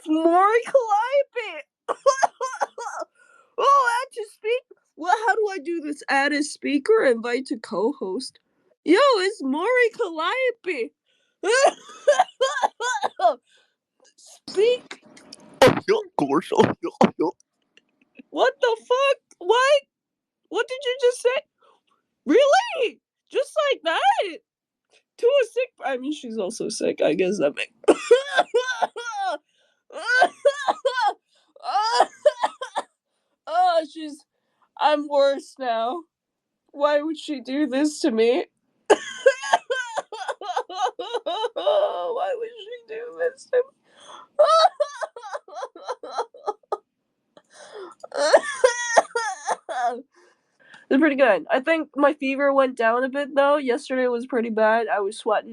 it's Maury Calliope. Oh, add to speak. Well, how do I do this? Add a speaker, invite to co-host. Yo, it's Maury Calliope. Speak. What the fuck? What? What did you just say? Really? Just like that? To a sick. I mean, she's also sick. I guess that makes. Oh, she's. I'm worse now. Why would she do this to me? Why would she do this to me? It's pretty good. I think my fever went down a bit though. Yesterday was pretty bad. I was sweating.